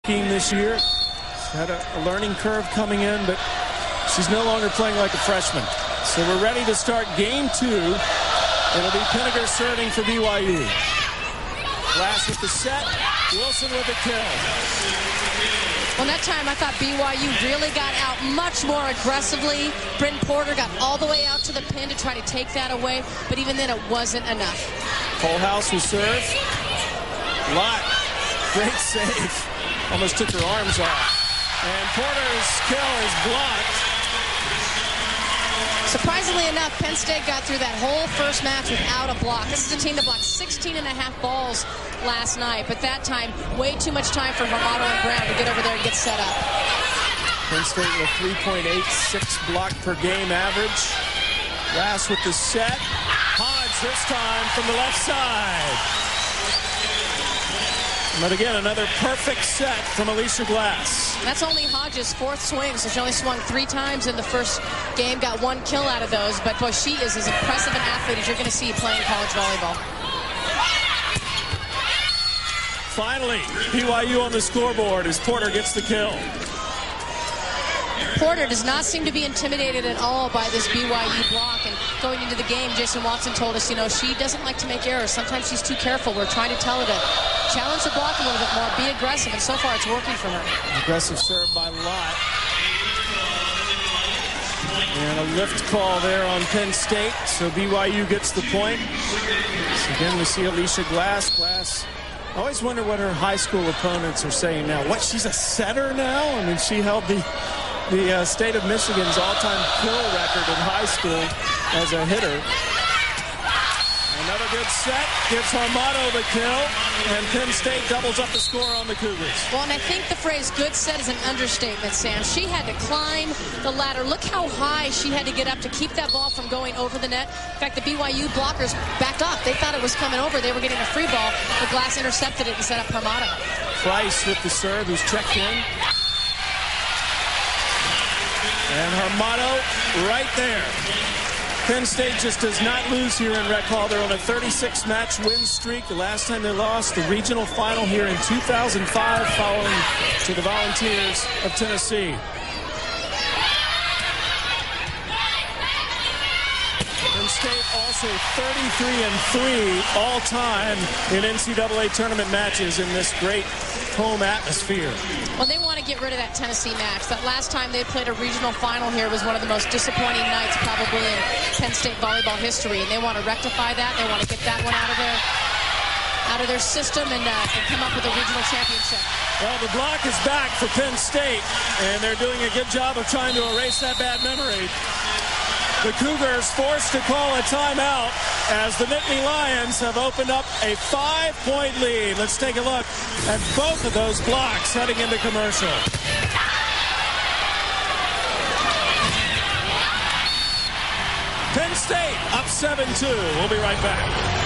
team this year. She's had a learning curve coming in, but she's no longer playing like a freshman. So we're ready to start game 2. It'll be Pinniger serving for BYU. Glass with the set. Wilson with the kill. Well, that time I thought BYU really got out much more aggressively. Bryn Porter got all the way out to the pin to try to take that away, but even then it wasn't enough. Colehouse will serve. Lott, great save. Almost took her arms off. And Porter's kill is blocked. Surprisingly enough, Penn State got through that whole first match without a block. This is a team that blocked 16.5 balls last night, but that time, way too much time for Vermato and Brown to get over there and get set up. Penn State with a 3.86 block per game average. Glass with the set. Hodge this time from the left side. But again, another perfect set from Alicia Glass. That's only Hodge's 4th swing, so she only swung 3 times in the first game, got 1 kill out of those. But boy, she is as impressive an athlete as you're going to see playing college volleyball. Finally, BYU on the scoreboard as Porter gets the kill. Porter does not seem to be intimidated at all by this BYU block. And going into the game, Jason Watson told us, you know, she doesn't like to make errors. Sometimes she's too careful. We're trying to tell her to challenge the block a little bit more, be aggressive, and so far it's working for her. Aggressive serve by Lott. And a lift call there on Penn State, so BYU gets the point. So again, we see Alicia Glass. I always wonder what her high school opponents are saying now. What, she's a setter now? I mean, she held the state of Michigan's all-time kill record in high school as a hitter. Another good set gives Armato the kill, and Penn State doubles up the score on the Cougars. Well, and I think the phrase good set is an understatement, Sam. She had to climb the ladder. Look how high she had to get up to keep that ball from going over the net. In fact, the BYU blockers backed off. They thought it was coming over. They were getting a free ball. The Glass intercepted it and set up Armato. Price with the serve, who's checked in. And Armato right there. Penn State just does not lose here in Rec Hall. They're on a 36-match win streak. The last time they lost the regional final here in 2005, following to the Volunteers of Tennessee. Penn State also 33-3 all-time in NCAA tournament matches in this great home atmosphere. Well, they want to get rid of that Tennessee match. That last time they played a regional final here was one of the most disappointing nights probably in Penn State volleyball history, and they want to rectify that. They want to get that one out of their system and come up with a regional championship. Well, the block is back for Penn State, and they're doing a good job of trying to erase that bad memory. The Cougars forced to call a timeout as the Nittany Lions have opened up a 5-point lead. Let's take a look at both of those blocks heading into commercial. Penn State up 7-2. We'll be right back.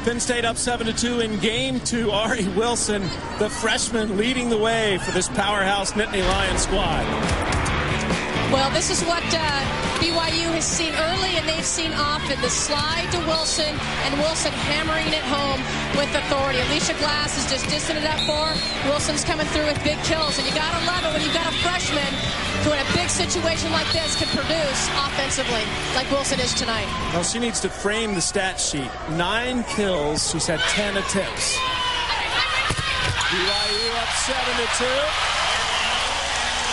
Penn State up 7-2 in game 2. Ari Wilson, the freshman, leading the way for this powerhouse Nittany Lions squad. Well, this is what BYU has seen early and they've seen often. The slide to Wilson, and Wilson hammering it home with authority. Alicia Glass is just dissing it up for her. Wilson's coming through with big kills, and you got to love it when you've got a freshman who in a big situation like this can produce offensively like Wilson is tonight. Well, she needs to frame the stat sheet. 9 kills. She's had 10 attempts. BYU up 7-2.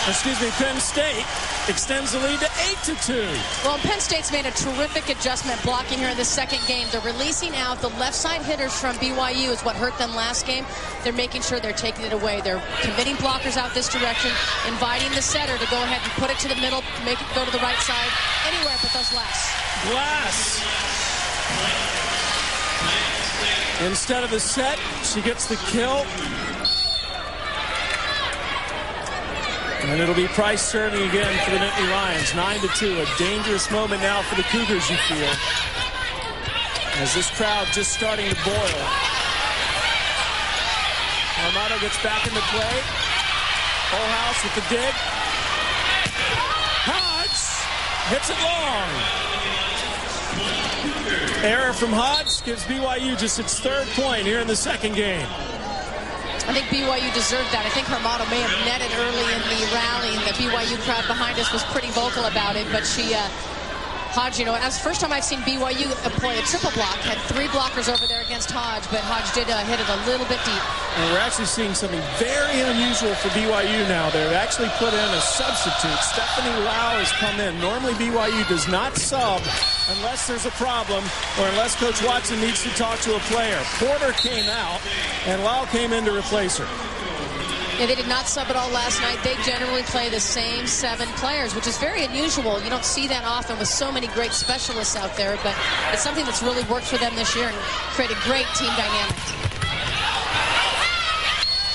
Excuse me, Penn State extends the lead to 8-2. Well, Penn State's made a terrific adjustment blocking here in the second game. They're releasing out the left side hitters from BYU is what hurt them last game. They're making sure they're taking it away. They're committing blockers out this direction, inviting the setter to go ahead and put it to the middle, make it go to the right side, anywhere but those lefts. Glass. Instead of the set, she gets the kill. And it'll be Price serving again for the Nittany Lions. 9-2, a dangerous moment now for the Cougars, you feel, as this crowd just starting to boil. Armato gets back into play. Colehouse with the dig. Hodge hits it long. Error from Hodge gives BYU just its 3rd point here in the 2nd game. I think BYU deserved that. I think Hermoto may have netted early in the rally, and the BYU crowd behind us was pretty vocal about it, but Hodge, you know, that's the first time I've seen BYU employ a triple block. Had 3 blockers over there against Hodge, but Hodge did hit it a little bit deep. And we're actually seeing something very unusual for BYU now. They've actually put in a substitute. Stephanie Lau has come in. Normally BYU does not sub unless there's a problem or unless Coach Watson needs to talk to a player. Porter came out, and Lau came in to replace her. Yeah, they did not sub at all last night. They generally play the same 7 players, which is very unusual. You don't see that often with so many great specialists out there, but it's something that's really worked for them this year and created great team dynamics.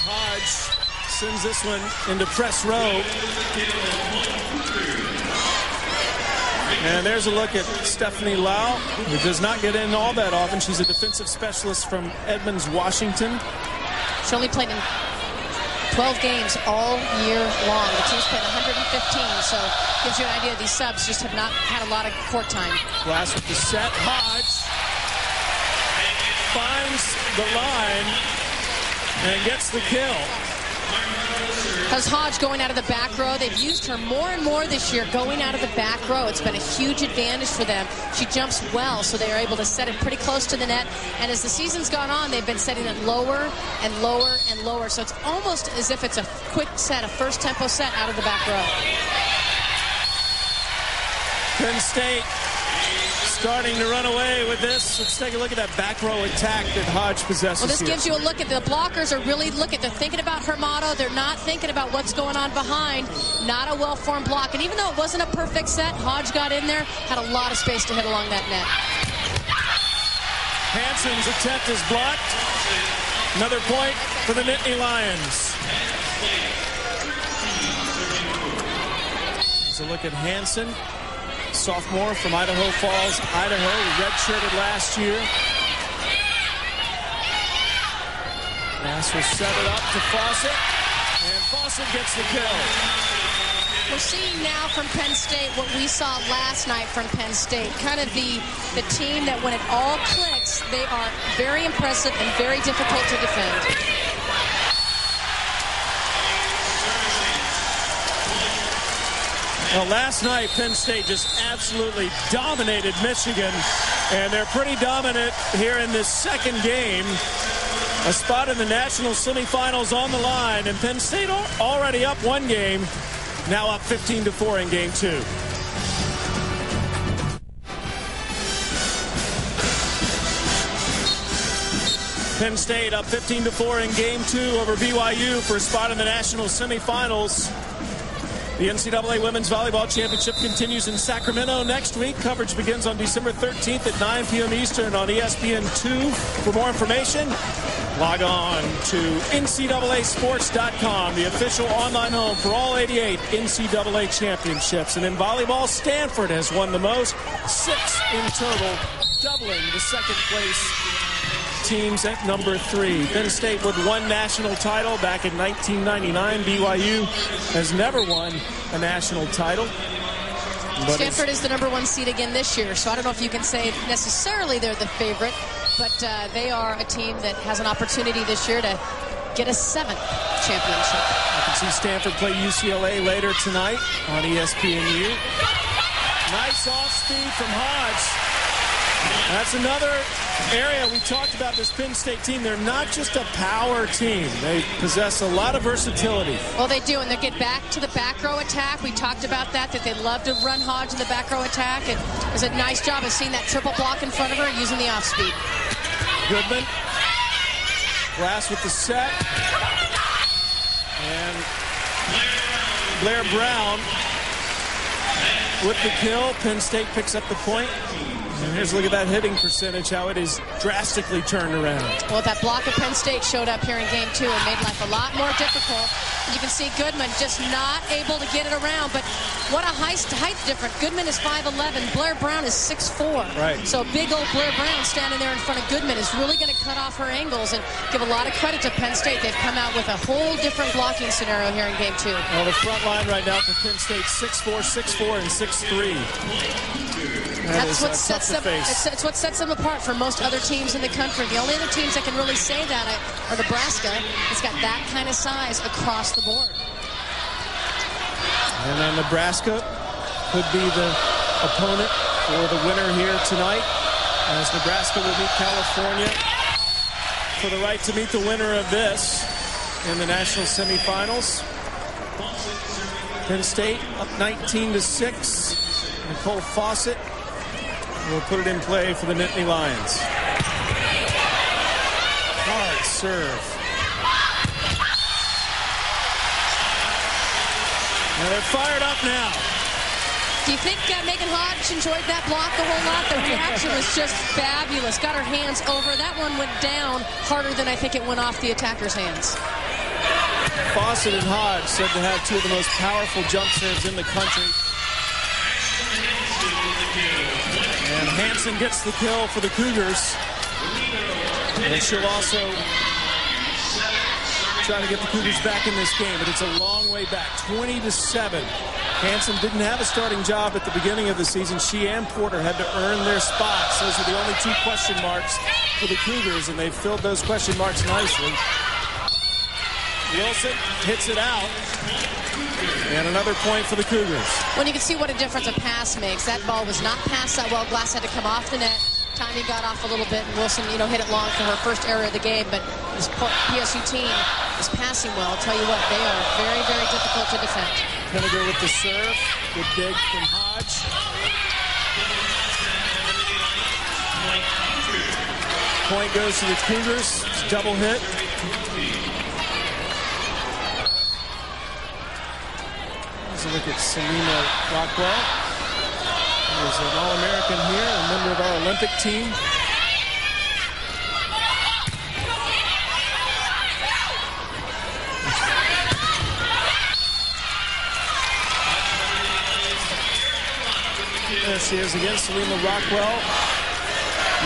Hodge sends this one into press row. And there's a look at Stephanie Lau, who does not get in all that often. She's a defensive specialist from Edmonds, Washington. She only played in 12 games all year long. The team's played 115, so gives you an idea. These subs just have not had a lot of court time. Glass with the set. Hodge finds the line and gets the kill. How's Hodge going out of the back row? They've used her more and more this year going out of the back row. It's been a huge advantage for them. She jumps well, so they are able to set it pretty close to the net. And as the season's gone on, they've been setting it lower and lower and lower. So it's almost as if it's a quick set, a first tempo set out of the back row. Penn State starting to run away with this. Let's take a look at that back row attack that Hodge possesses. Well, this here. gives you a look at the blockers are really they're thinking about Hermoto. They're not thinking about what's going on behind. Not a well-formed block. And even though it wasn't a perfect set, Hodge got in there, had a lot of space to hit along that net. Hansen's attempt is blocked. Another point for the Nittany Lions. Here's a look at Hansen. Sophomore from Idaho Falls, Idaho, redshirted last year. Glass will set it up to Fawcett, and Fawcett gets the kill. We're seeing now from Penn State what we saw last night from Penn State. Kind of the team that when it all clicks, they are very impressive and very difficult to defend. Well, last night, Penn State just absolutely dominated Michigan, and they're pretty dominant here in this 2nd game. A spot in the national semifinals on the line, and Penn State already up 1 game, now up 15-4 in game 2. Penn State up 15-4 in game 2 over BYU for a spot in the national semifinals. The NCAA Women's Volleyball Championship continues in Sacramento next week. Coverage begins on December 13th at 9 p.m. Eastern on ESPN2. For more information, log on to NCAAsports.com, the official online home for all 88 NCAA championships. And in volleyball, Stanford has won the most, 6 in total, doubling the 2nd place teams at number 3. Penn State with 1 national title back in 1999. BYU has never won a national title. Stanford is the number 1 seed again this year, so I don't know if you can say necessarily they're the favorite, but they are a team that has an opportunity this year to get a 7th championship. I can see Stanford play UCLA later tonight on ESPNU. Nice off speed from Hodge. That's another area we talked about this Penn State team. They're not just a power team. They possess a lot of versatility. Well, they do, and they get back to the back row attack. We talked about that they love to run Hodge in the back row attack. And it was a nice job of seeing that triple block in front of her using the off speed. Goodman. Glass with the set. And Blair Brown with the kill. Penn State picks up the point. And here's a look at that hitting percentage, how it is drastically turned around. Well, that block of Penn State showed up here in game 2 and made life a lot more difficult. You can see Goodman just not able to get it around, but what a height difference. Goodman is 5'11", Blair Brown is 6'4". Right. So big old Blair Brown standing there in front of Goodman is really going to cut off her angles and give a lot of credit to Penn State. They've come out with a whole different blocking scenario here in game 2. Well, the front line right now for Penn State, 6'4", 6'4", and 6'3". That's what sets them. It's what sets them apart from most other teams in the country. The only other teams that can really say that are Nebraska. It's got that kind of size across the board. And then Nebraska could be the opponent for the winner here tonight, as Nebraska will meet California for the right to meet the winner of this in the national semifinals. Penn State up 19-6. Nicole Fawcett will put it in play for the Nittany Lions. Hard serve. And they're fired up now. Do you think Megan Hodge enjoyed that block a whole lot? The reaction was just fabulous. Got her hands over. That one went down harder than I think it went off the attacker's hands. Fawcett and Hodge said to have two of the most powerful jump serves in the country. And Hansen gets the kill for the Cougars. And she'll also try to get the Cougars back in this game, but it's a long way back, 20-7. Hansen didn't have a starting job at the beginning of the season. She and Porter had to earn their spots. Those are the only two question marks for the Cougars, and they've filled those question marks nicely. Wilson hits it out. And another point for the Cougars. When you can see what a difference a pass makes. That ball was not passed that well. Glass had to come off the net. Timing got off a little bit, and Wilson, hit it long for her first area of the game. But this PSU team is passing well. I'll tell you what, they are very, very difficult to defend. Henniger with the serve. Good dig from Hodge. Point goes to the Cougars. It's a double hit. Let's look at Selena Rockwell. Who is an All-American here, a member of our Olympic team. There she is again, Selena Rockwell.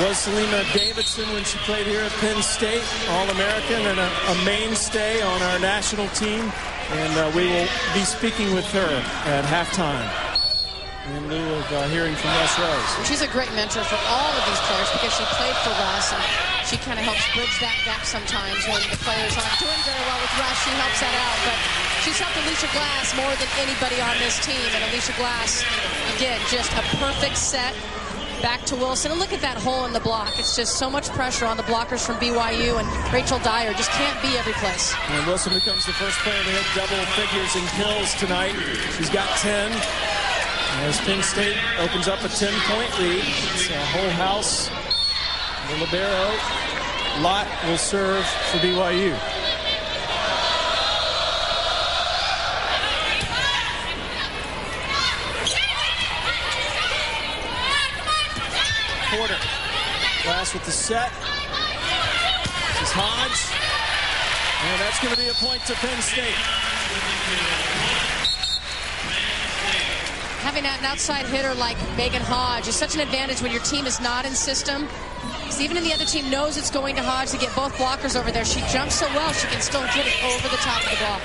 Was Selena Davidson when she played here at Penn State, All-American and a mainstay on our national team. And we will be speaking with her at halftime in lieu of hearing from Russ Rose. She's a great mentor for all of these players because she played for Russ, and she kind of helps bridge that gap sometimes when the players aren't doing very well with Russ. She helps that out, but she's helped Alicia Glass more than anybody on this team. And Alicia Glass, again, just a perfect set. Back to Wilson, and look at that hole in the block. It's just so much pressure on the blockers from BYU, and Rachel Dyer just can't be every place. And Wilson becomes the first player to hit double figures in kills tonight. She's got 10. As Penn State opens up a 10-point lead, it's a whole house. The libero, Lott, will serve for BYU. Porter. Glass with the set. This is Hodge. And that's going to be a point to Penn State. Having an outside hitter like Megan Hodge is such an advantage when your team is not in system. Because even if the other team knows it's going to Hodge to get both blockers over there, she jumps so well she can still get it over the top of the block.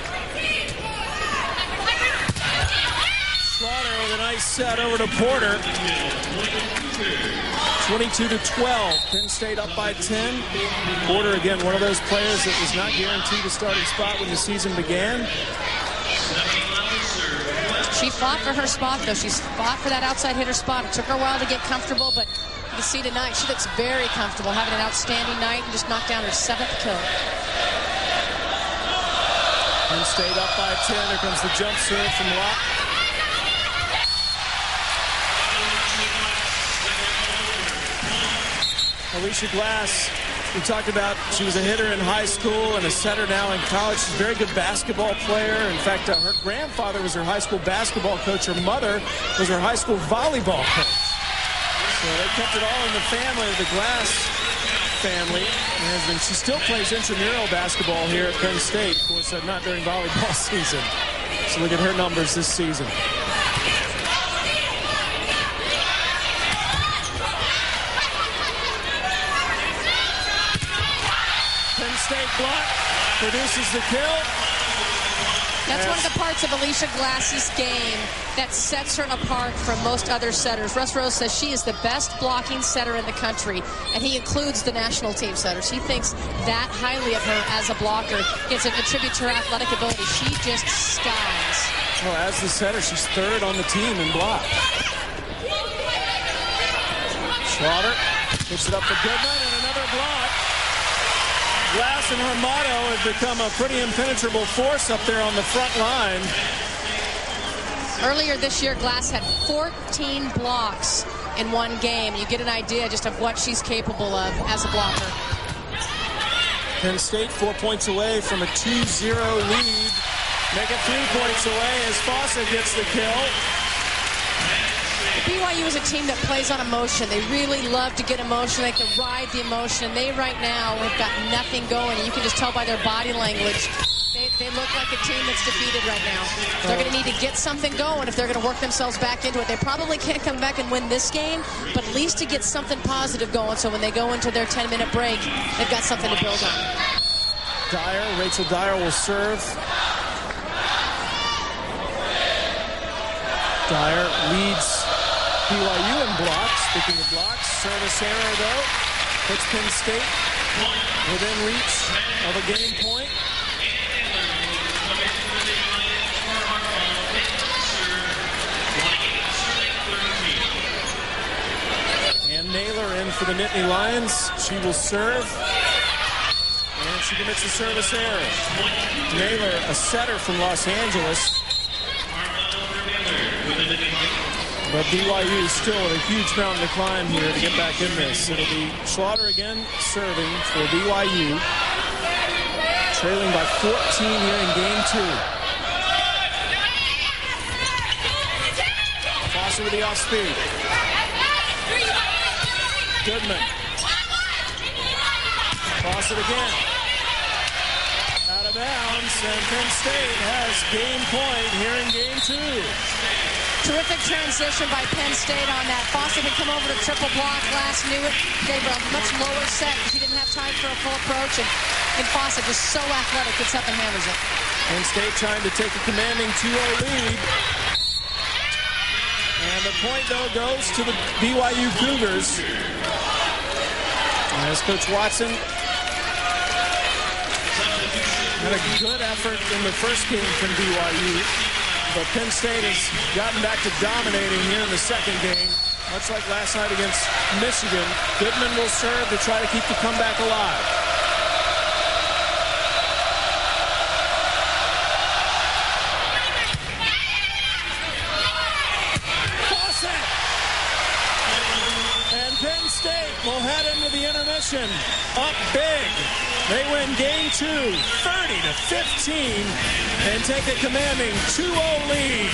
Slaughter with a nice set over to Porter. 22-12. Penn State up by 10. Porter, again, one of those players that was not guaranteed a starting spot when the season began. She fought for her spot, though. She fought for that outside hitter spot. It took her a while to get comfortable, but you can see tonight she looks very comfortable, having an outstanding night and just knocked down her 7th kill. Penn State up by 10. Here comes the jump serve from Lott. Alicia Glass, we talked about, she was a hitter in high school and a setter now in college. She's a very good basketball player. In fact, her grandfather was her high school basketball coach. Her mother was her high school volleyball coach. So they kept it all in the family, the Glass family. And she still plays intramural basketball here at Penn State. Of course, not during volleyball season. So look at her numbers this season. State block produces the kill. That's one of the parts of Alicia Glass's game that sets her apart from most other setters. Russ Rose says she is the best blocking setter in the country, and he includes the national team setters. He thinks that highly of her as a blocker. It's a tribute to her athletic ability. She just skies. Well, as the setter, she's third on the team in block. Slaughter puts it up for Goodman, and another block. Glass and her motto have become a pretty impenetrable force up there on the front line. Earlier this year, Glass had 14 blocks in one game. You get an idea just of what she's capable of as a blocker. Penn State 4 points away from a 2-0 lead. Make it 3 points away as Fawcett gets the kill. BYU is a team that plays on emotion. They really love to get emotion. They like to ride the emotion. They right now have got nothing going. You can just tell by their body language. They look like a team that's defeated right now. They're going to need to get something going if they're going to work themselves back into it. They probably can't come back and win this game, but at least to get something positive going so when they go into their 10-minute break, they've got something to build on. Rachel Dyer will serve. Dyer leads BYU in blocks. Speaking of blocks, service error though. Puts Penn State within reach of a game point. And Naylor in for the Nittany Lions. She will serve. And she commits a service error. Naylor, a setter from Los Angeles. But BYU is still at a huge mountain to climb here to get back in this. It'll be Slaughter again serving for BYU. Trailing by 14 here in game 2. Foster with the off speed. Goodman. Fawcett again. Out of bounds, and Penn State has game point here in game 2. Terrific transition by Penn State on that. Fawcett had come over to triple block. Glass knew it. Gave her a much lower set. She didn't have time for a full approach, and Fawcett just so athletic, gets up and hammers it. Penn State trying to take a commanding 2-0 lead. And the point, though, goes to the BYU Cougars. As Coach Watson had a good effort in the first game from BYU, but Penn State has gotten back to dominating here in the second game, much like last night against Michigan. Goodman will serve to try to keep the comeback alive. Penn State will head into the intermission up big. They win game 2, 30-15, and take a commanding 2-0 lead.